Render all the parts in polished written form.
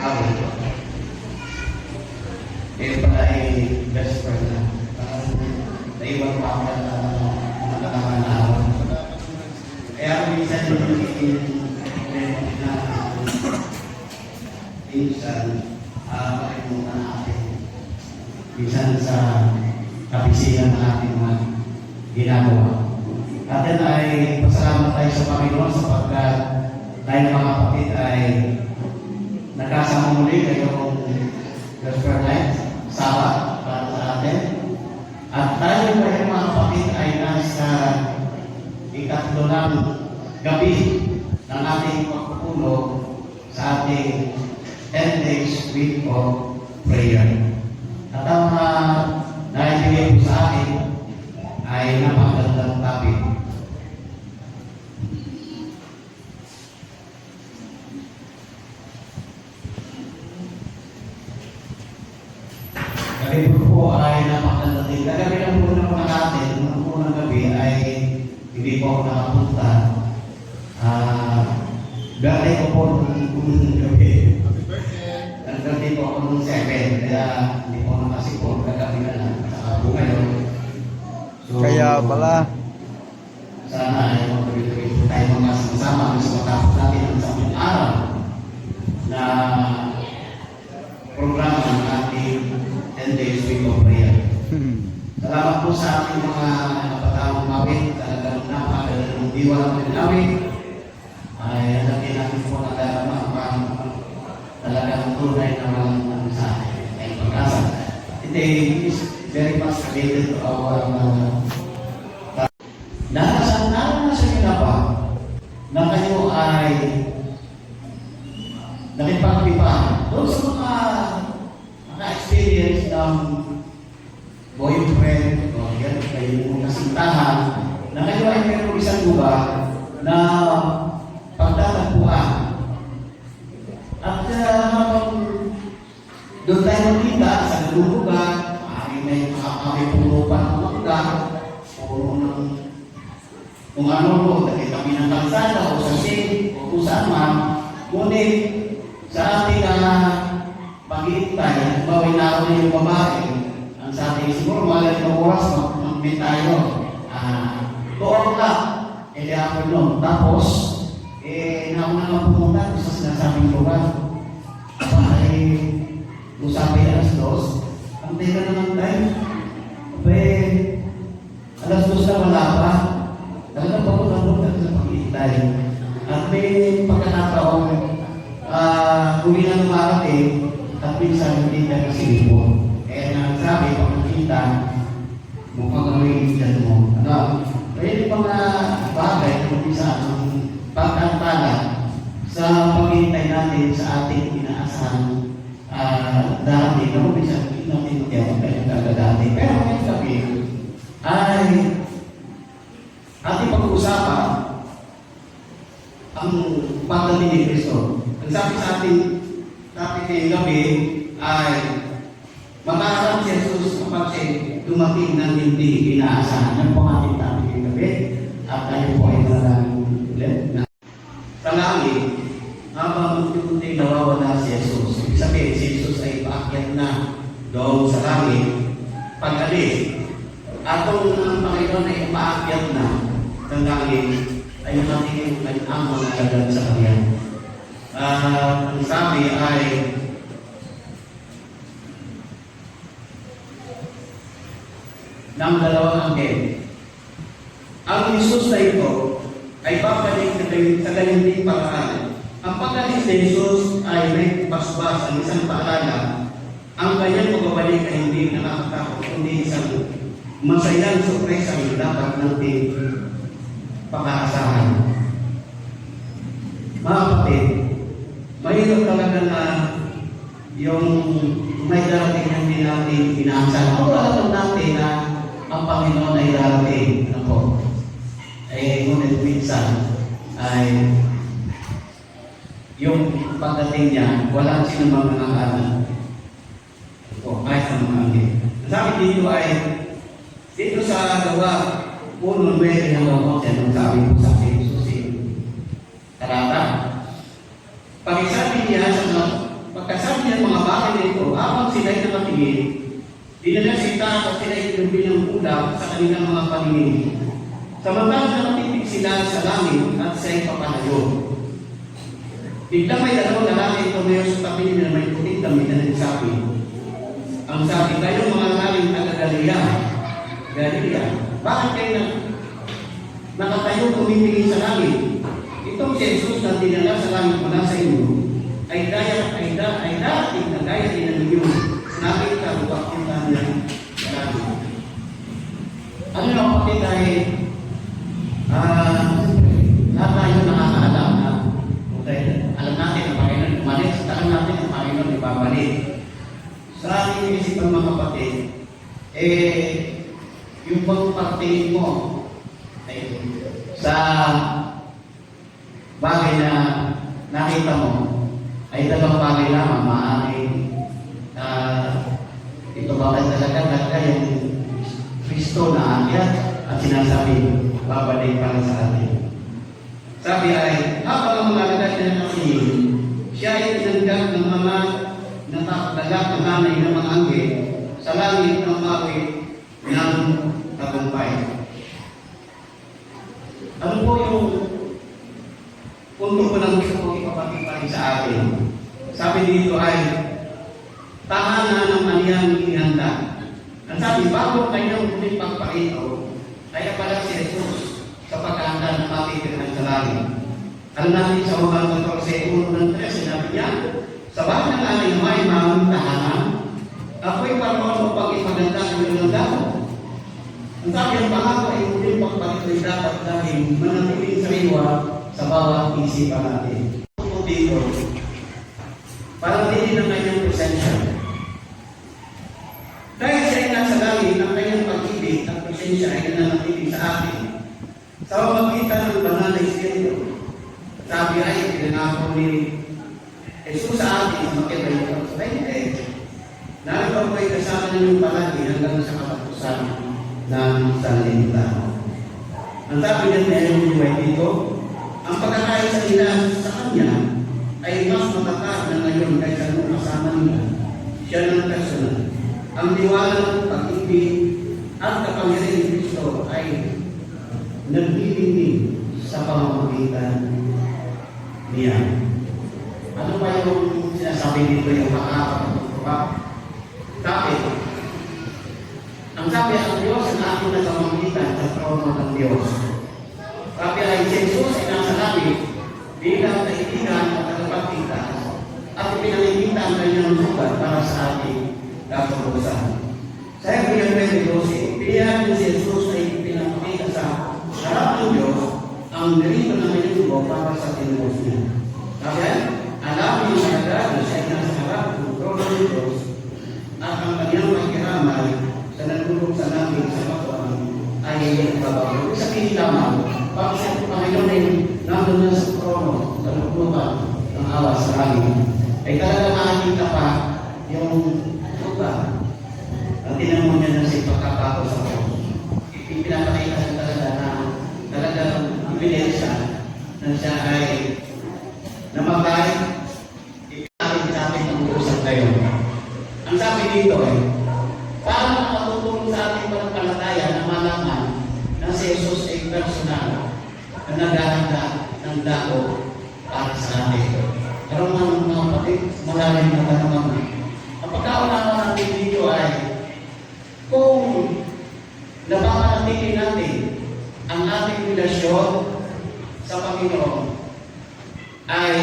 awit. Eh, pala ay best friend na. Naiwan pa ako na nakalaman na ako. Kaya minsan minsan makikita natin minsan sa kapisihan ng ating mga ginagawa. Atin ay pasalamat tayo sa Panginoon sapagkat tayo mga kapatid ay nagkasama muli ngayong Gospel Night, Sabat para sa atin. At tayo pa yung mga kapatid ay nasa ikatlo ng gabi ng ating pagpupulong sa ating 10 days week of prayer. At ang naibigay po sa akin ay napakagandang topic. Gabi po ay napakagandang din. Kagabi lang po ng mga natin, nung unang gabi ay hindi po ako nakapunta. Birthday ko po nung gabi. Nag-birthday po ako nung 7, kaya hindi po nakasipon. Kagabi na lang. Saka po ngayon. So, kaya pala. Sana ay magpapituloy po tayo mga sama sa matapos natin ang sampung araw na programa ng ating 10 days week of prayer. Salamat po sa ating mga napatawang awit. Talagang napakagandang diwa ng awit. Ay natin natin po nadarama ang talagang tunay na mga sa atin ay pag-asa. Today is very much related to our nasa inyo na ba na kayo ay nakipagpipa doon sa mga naka-experience ng boyfriend o yan kayo kasintahan na kayo ay mayroong isang lugar na pagtatagpuan. At habang doon tayo magkita sa lugar, may puno pa ng magda, puno ng kung ano po, kami ng kalsada o sa sin o kung saan man. Ngunit sa ating paghihintay, bawin na ako na yung babae, ang sa ating siguro malag na oras, mag-meet tayo. 2 o'clock, di ako nun. Tapos, nauna lang pumunta sa sinasabing lugar. Ay, usapin alas 2. Ang teka naman tayo. Alas 2 na wala pa. Talagang pagod sa pag-iintay. At may pagkakataon, huli na lumarating, at minsan hindi na kasilipon. Kaya nagsabi, pag nakita, mukhang gawin dyan mo. May mga bagay na minsan ang pagkantala sa pag-iintay natin sa ating inaasahan dati. Kung minsan hindi natin magyawan kayo dati. Pero may sabi ay ating pag-uusapan ang pagdating ni Kristo. Ang sabi sa ating topic ngayong gabi ay makaharap si Jesus kapag dumating ng hindi inaasahan. Yan po ang ating topic ngayong gabi. At tayo po ay maraming ulit na sa langit, habang unti-unti nawawala si Jesus. Ibig sabihin, si Jesus ay paakyat na doon sa langit. Pag-alis, atong ang Panginoon ay paakyat na ng langit, ay natin ay ang mga agad sa kanya. Ang sabi ay ng dalawang anghel. Ang Jesus na ito ay babalik sa ganyan din paraan. Ang pag-alis ni Jesus ay may basbas ang isang paalala. Ang kanyang pagbabalik ay hindi nakakatakot, kundi isang masayang sorpresa na dapat natin pag-aasahan. Mga kapatid, mahirap talaga na yung may darating na hindi natin inaasahan. Kung alam natin na ang Panginoon ay darating, ngunit minsan ay yung pagdating niya, walang sinumang nakakaalam. Kahit sa mga anghel. Sabi dito ay, dito sa gawa, 1:9 hanggang 11, ang sabi po sa Jesus talata. Pag-isabi niya sa bagay na ito, habang sila'y nakatingin, dinala si Ita at sila'y tinubi ng ulap sa kanilang mga paningin. Samantalang nakatitig sila sa langit at sila'y papalayo. Biglang may dalawang lalaki tumayo sa tabi nila may puting damit na nagsabi. Ang sabi, kayo mga galing taga-Galilea, bakit kayo nakatayo tumitingin sa langit? Itong si Jesus na dinala sa langit mula sa inyo, ay dating na gaya din ang inyo. Nakita o pakita niya sa langit. Ano yung pakita lahat tayo nakakaalam na alam natin ang Panginoon umalis, alam natin ang Panginoon ibabalik. Sa ating isipan mga kapatid, yung pagpartiin mo sa bagay na nakita mo ay dalawang bagay lamang. Maaaring ito ba talaga yung Kristo na akyat at sinasabi babalik para sa atin. Sabi ay, habang ang mga lagat na nakasihin, siya ay tinanggap ng mga natagdagat ng nanay ng mga anggel sa langit ng mawit ng tagumpay. Ano po yung punto ko na gusto kong ipapakita sa atin? Sabi dito ay, tahanan ng aniyang inihanda. Ang sabi, bago kanyang muling pagpakito, kaya pala si Jesus sa paghahanda ng matitirhan sa langit. Alam natin sa Juan 14:1-3, sinabi niya, sa bahay ng ating may mga tahanan, ako'y parang upang ipaganda ang ilang dako. Ang sabi ng pangako ay muling pagpakito'y dapat dahil manatiling sariwa sa bawat isipan natin. Ito dito, para din ang kanyang presensya. Dahil siya ay nasa langit, ang kanyang pag-ibig at presensya ay nananatiling sa atin. Sa pamagitan ng banal na Espiritu, sabi ay pinangako ni Jesus sa atin sa Makkabay 20. Narito ko ay kasama ninyong palagi hanggang sa katapusan ng sanlibutan. Ang sabi ng Ellen White dito, ang pagkakaya sa nila sa Kanya ay mas matatas na ngayon kaysa nung kasama nila. Siya ng personal. Ang tiwala ng pag-ibig at kapangyarihan ni Kristo ay nagbibigay sa pamamagitan niya. Ano ba yung sinasabi dito yung makakapagpapag? Sabi, ang sabi ang Diyos ang ating nagpamamagitan sa trono ng Diyos. Sabi ay Jesus ay nasa langit bilang kaibigan at tagapagligtas at ipinangingita ang kanyang lugar para sa ating kapag-usapan. Sa Hebrew 20:12, pilihan ni Jesus ay pinapakita sa harap ng Diyos ang delito ng kanyang para sa tinubos niya. Kaya, alam niyo sa agad na siya nasa harap ng trono ng Diyos at ang kanyang pagkiramay sa nagulog sa langit sa katuan ay ibabago. Sa kinilaman, pag sa Panginoon ay nandun na sa trono, sa luklukan ng awas sa langit, ay talaga makakita pa yung lupa. Ang tinanong niya na si pagkakako sa Diyos. Ipinapakita sa talaga na talagang ibinesa na siya ay namatay. Ipinapakita natin ang uusap ngayon. Ang sabi dito ay, paano nakatutulong sa ating pananampalataya na malaman na si Jesus ay personal na naghahanda ng dako para sa atin. Pero mga kapatid, malalim na tanong. Ang pagkaunawa natin dito ay kung napapanatili natin ang ating relasyon sa Panginoon ay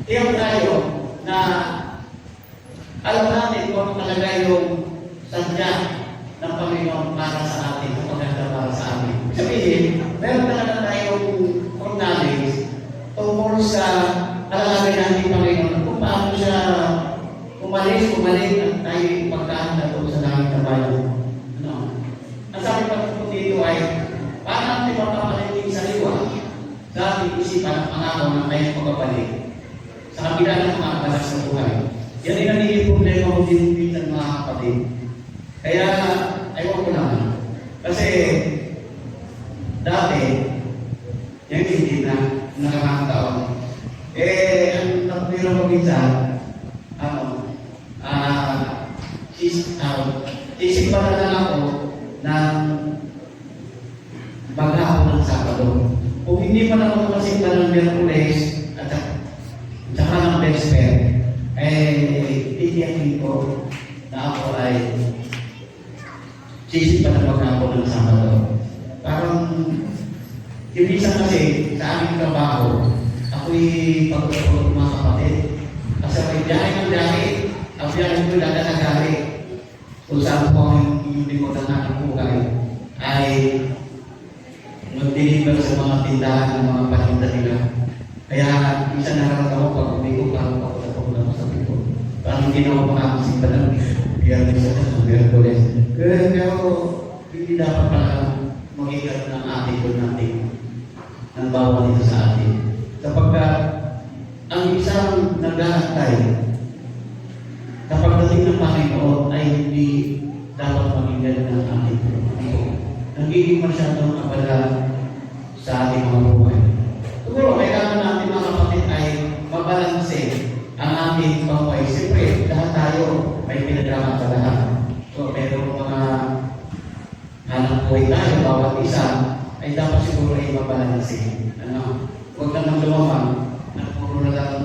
tiyak tayo na alam natin kung ano talaga yung sadya ng Panginoon para sa atin, ang pagkakita para sa atin. Sabihin, meron talaga tayong knowledge tungkol sa alalagay natin Panginoon kung paano siya umalis at tayo pagkahanda doon sa langit na bayan. Ano? Ang sabi pa po dito ay, paano natin mapapalitin sa liwa sa ating isipan at pangako ng tayong pagbabalik sa kabila ng mga balas sa buhay. Yan ay nagiging problema ko din ng mga kapatid. Kaya, ayaw ko naman. Kasi, dati, yung hindi na nakakataon. Ang napira ko minsan, Sisipan na lang ako ng maghapon ng Sabado. Kung hindi pa naman makasimba ng Miyerkules at saka ng Vesper, titiyakin ko na ako ay sisipan na maghapon ng Sabado. Parang, yung minsan kasi sa aming trabaho, ako'y pagkakulog mga kapatid. Kasi may biyahe ng biyahe, ang biyahe ko lada na gari. Kung saan po ang hindi ko na nakukuhay, ay mag-deliver sa mga tindahan ng mga paninda nila. Kaya isa nararamdaman ko pag umigo, parang pagkakapag ako sa pito. Parang hindi na ako makakasimba ng Biyernes at Miyerkules. Pero hindi dapat pala magigat ng attitude natin ng bawal dito sa atin. Sapagkat ang isang naghahantay kapag dating ng Panginoon ay hindi dapat magigat ng attitude. Nagiging masyadong abala sa ating mga buhay. Siguro, kailangan natin mga kapatid ay mabalanse ang ating pangbuhay. Siyempre, lahat tayo may pinagkakabalahan. So, pero mga hanap buhay tayo, bawat isa, ay dapat siguro ay mabalanse. Huwag naman lumamang na puro na lang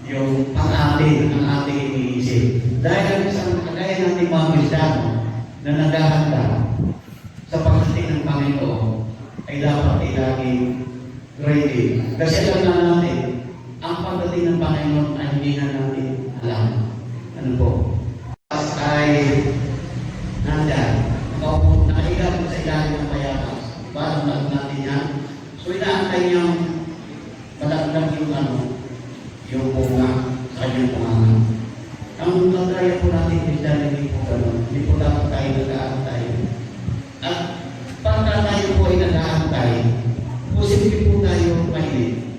yung ang ating iniisip. Dahil ang isang kagaya natin mga Kristiyano na naghahanda sa pagdating ng Panginoon ay dapat ay laging ready. Kasi alam na natin, ang pagdating ng Panginoon ay hindi na natin alam. Ano po? Ay nandyan. Nakahiga po sa ilalim ng payatas. Parang natin yan. So inaantay niyang malaglag yung bunga sa kanyang pangalan. Ang nagaya po natin Kristiyano, hindi po gano'n. Hindi po dapat tayo nag-aantay. At pagka tayo po ay nag-aantay, posible po tayo mainit.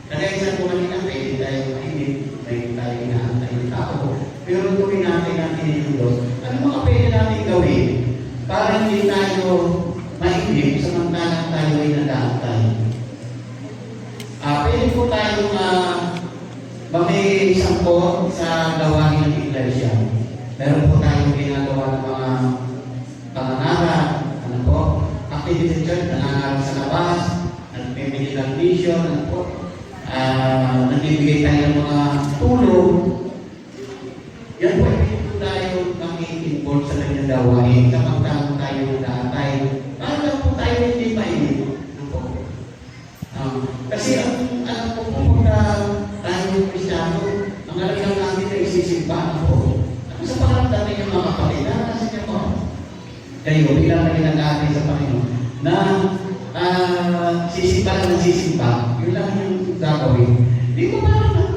Kaya po kanina, pwede tayo mainit, pwede tayo inaantay ng tao. Pero gawin natin yung Diyos. Ano mga pwede natin gawin para hindi tayo mainit samantalang tayo ay nag-aantay? Pwede po tayong mag-isangkot sa gawain ng Iglesia. Meron po tayong ginagawa ng mga pangangaral, activity church, nangangaral sa labas, nagpipili ng vision, nagbibigay tayo ng mga tulong. Yan po, pwede po tayo mag-involve sa kanyang gawain, samantalang tayo nag-aantay. Para po tayo hindi mainit. Kasi alam po pagka tayo Kristiyano, ang alam lang natin na isisimba ako. Sa pangalan natin yung mga kapatid, kasi niya po, kayo, bilang kayo nag-aantay sa Panginoon, na sisimba lang ng sisimba, yun lang yung gagawin. Di ko parang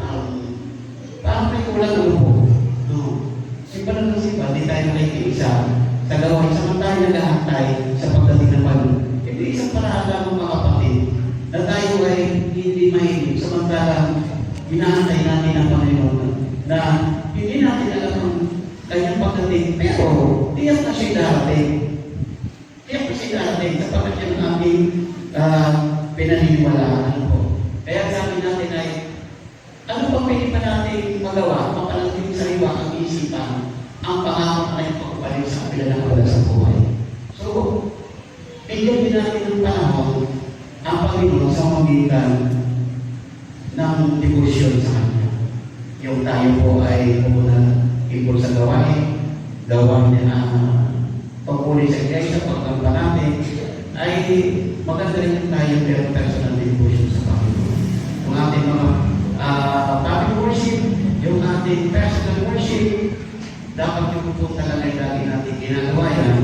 may kulang ano po. No. Simba lang ng simba, di tayo nakikiisa sa gawain, samantalang nag-aantay sa pagdating ng Panginoon. Ito isang paraan lang mga kapatid, na tayo ay hindi mahilig, samantalang inaantay natin ang Panginoon na hindi natin alam ang kanyang pagdating, pero tiyak na siya darating. Tiyak na siya darating sapagkat yan ang ating pinaniniwalaan. Kaya sabi natin ay, ano ba pwede pa natin magawa, mapalating sa iwa ang isipan, ang pangako na kanyang pagbalik sa kapila ng wala sa buhay. So, bigyan din natin ng panahon ang Panginoon sa magitan ng devotion sa Kanya. Yung tayo po ay pumunang ipon sa gawain niya na pagpuli sa iglesia, pagkamba natin, ay maganda rin tayo pero personal devotion sa Panginoon. Yung ating mga public worship, yung ating personal worship, dapat yung po talaga lagi natin ginagawa yan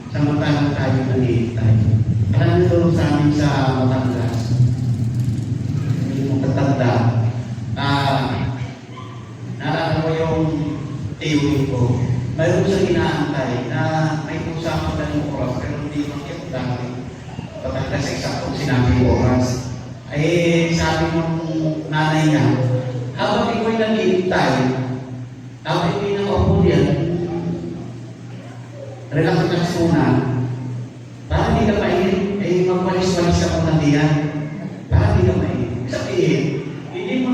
samantalang tayo nag-iintay. Alam nyo doon sa amin sa Batangas, yung tatanda, naalala ko yung theory ko. Mayroon siyang inaantay na may usapan na ng oras pero hindi makit dahil Batangas sa isaktong sinabi yung oras. Ay sabi ng nanay niya, habang iko'y nag-iintay, habang iko'y nakaupo yan, relax muna, para hindi ka mainit, ay magwalis-walis ako na diyan. Para hindi ka mainit. Sabihin, hindi mo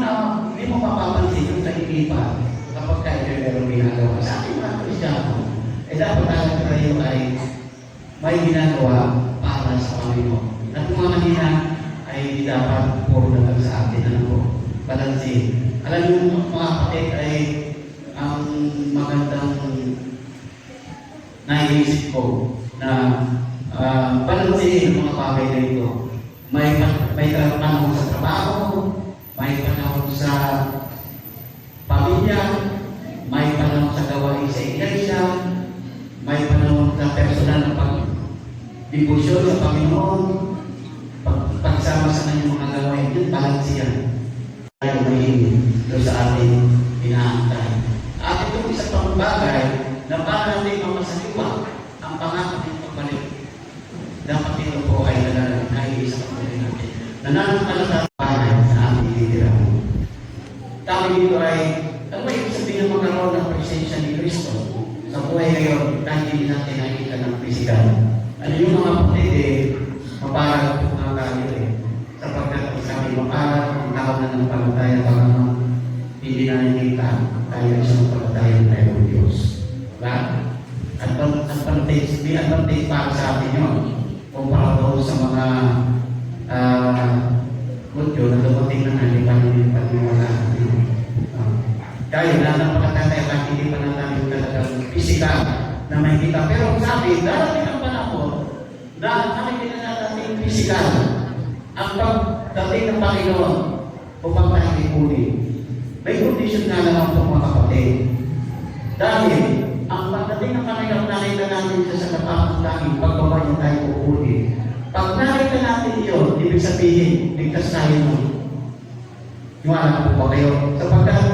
mapapansin yung tahimipan kapag kayo meron ginagawa sa ating mga Kristiyano. may ginagawa para sa Panginoon. At kung kanina ay dapat puro na lang sa atin. Ano po? Balansin. Alam niyo mga kapatid ay ang magandang naiisip ko na balansin ang mga bagay na ito. May panahon sa trabaho, may panahon sa pamilya, may panahon sa gawain sa iglesia, may panahon sa personal na pag-debosyon sa Panginoon, pagsama sa kanyang mga gawain, yun, balance yan. Ayaw doon sa ating inaantay. At itong isa pang bagay na para natin mamasaliwa ang pangako ng pagbalik. Dapat ito po ay naiisa pa rin natin. Nananampalataya sa ating titirahan. Tama dito ay, ano ba yung sabihin ng magkaroon ng presensya ni Kristo sa buhay ngayon kahit hindi natin nakikita ng physical? Ano yung mga kapatid maparag po mga tayo sapagkat sabi maparag ang tao na ng palataya para hindi na nakikita tayo sa palataya tayo ng Diyos. Diba? Advantage para sa atin yun kumpara doon sa mga gudyo na dumating na hindi pa nila paniwala natin. Kaya na napakataya kahit hindi pa natin yung talagang physical na may kita. Pero sabi, darating ang panahon na nakikita natin yung physical ang pagdating ng Panginoon upang tayo ipunin. May condition na naman po mga kapatid. Dahil ang pagdating ng Panginoon nakita natin siya sa kapatid natin pagbaba niya tayo pupunin. Pag nakita natin yun, ibig sabihin, ligtas tayo nun. Iwala po ba kayo? Sapagkat,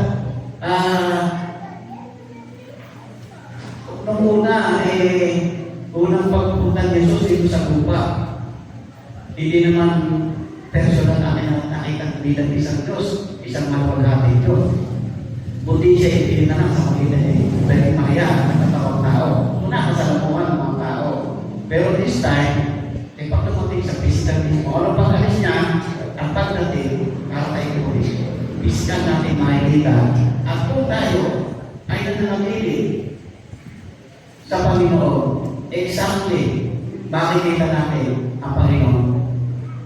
nung una, unang pagpunta ni Jesus dito sa lupa, hindi naman personal natin nakita bilang isang Diyos, isang maluwalhati Diyos. Buti siya ipinanang sa mga dahil Maria, nagkatawang tao. Una, kasalamuhan ng mga tao. Pero this time, pag dumating sa physical mismo, ano pang alis niya, ang pagdating, para tayo kulis. Physical natin makikita. At kung tayo ay nananatili sa Panginoon, exactly, makikita natin ang Panginoon.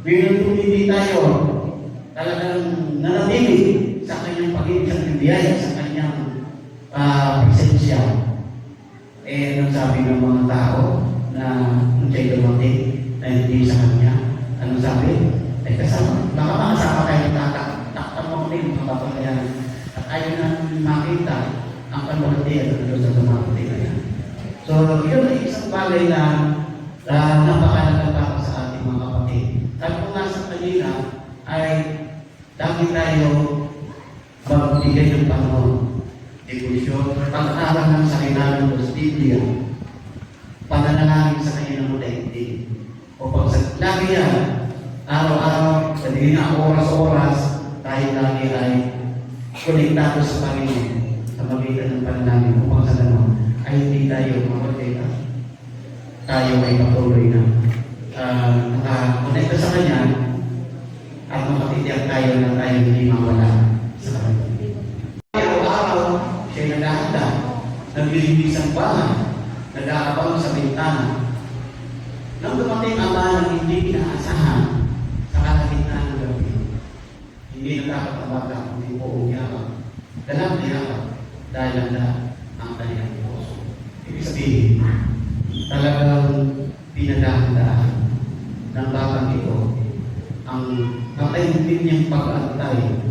Ngayon kung hindi tayo talagang nanatili sa kanyang pag-ibig, sa kanyang biyaya, sa kanyang presensya, nang sabi ng mga tao na kung siya'y dumating, na hindi sa kanya. Ano sabi? Ay kasama. Baka makasama tayo takpan mo rin mga kapatayan. At ayaw na makita ang kalwalatian ng Diyos sa dumating na yan. So, yun ay isang bagay na napakalaga para sa ating mga kapatid. At kung nasa kanina ay dami tayo magbigay ng panahon. Debosyon, pag-aaral ng salita ng Diyos, Biblia, pananalangin sa kanya ng daigdig. O pag lagi yan, araw-araw, sa na oras-oras, tayo lagi ay konektado sa Panginoon sa magitan ng panalangin upang sa gano'n ay hindi tayo makakita. Tayo ay patuloy na nakakonekta sa Kanya at makatitiyak tayo na tayo hindi mawala sa Kanya. Araw-araw, siya naghahanda, naglilinis ang bahay, nag-aabang sa bintana. Nang dumating ang bahay hindi pinaasahan sa kalagitnaan ng gabi, hindi nakakatabaka, hindi po umiyakap. Dalang niyakap dahil ang kanyang puso. Ibig sabihin, talagang pinaghahandaan ng batang ito ang matayunin niyang pag-antay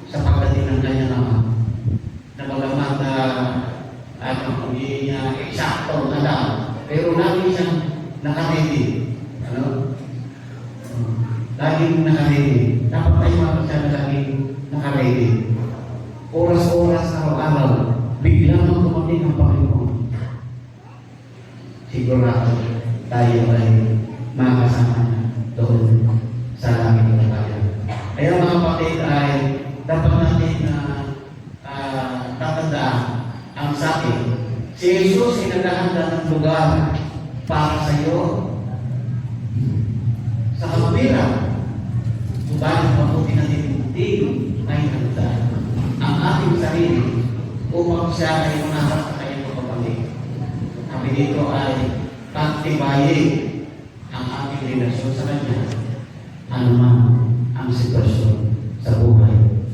sa pagdating ng kanyang ama. Na bagamat hindi niya eksakto na lang, pero lagi siyang nakaready. Ano? Laging nakaready. Dapat tayo makasya na laging nakaready. Oras-oras, araw-araw, biglang dumating ang Panginoon. Sigurado tayo ay makasama na doon sa langit ng bayan. Kaya mga kapatid ay dapat natin tatandaan ang sabi. Si Jesus ay naghahanda ng lugar para sa iyo sa kapatira. Subalit mabuti natin hindi ay handa ang ating sarili upang siya ay mangarap sa kanyang pagpapalik. Sabi dito ay pati matibayin ang ating relasyon sa Kanya, anuman ang sitwasyon sa buhay.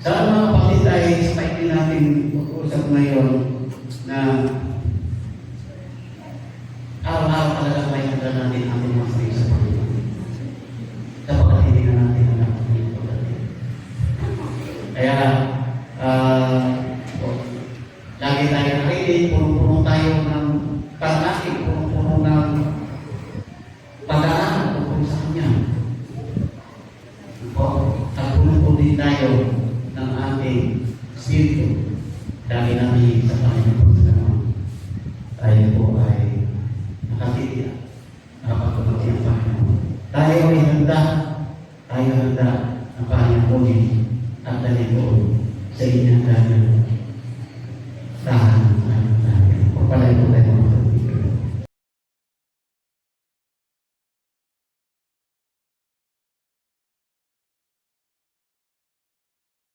Sa mga kapatid ay spike din natin mag-uusap ngayon na araw-araw talaga may handa natin ang ating mga sarili sa Panginoon. Dapat hindi na natin ang ating pagdating. Kaya, lagi tayo nakikinig, punong-puno tayo ng pag-akit, punong-puno ng pag-aaral tungkol sa Kanya. At punong-puno din tayo ng ating spirito dahil namin sa Panginoon sa Panginoon. Tayo po ay nakatitiyak, nakapagpapati ang Panginoon. Tayo ay handa ang Panginoon at dalhin sa inyong kanya.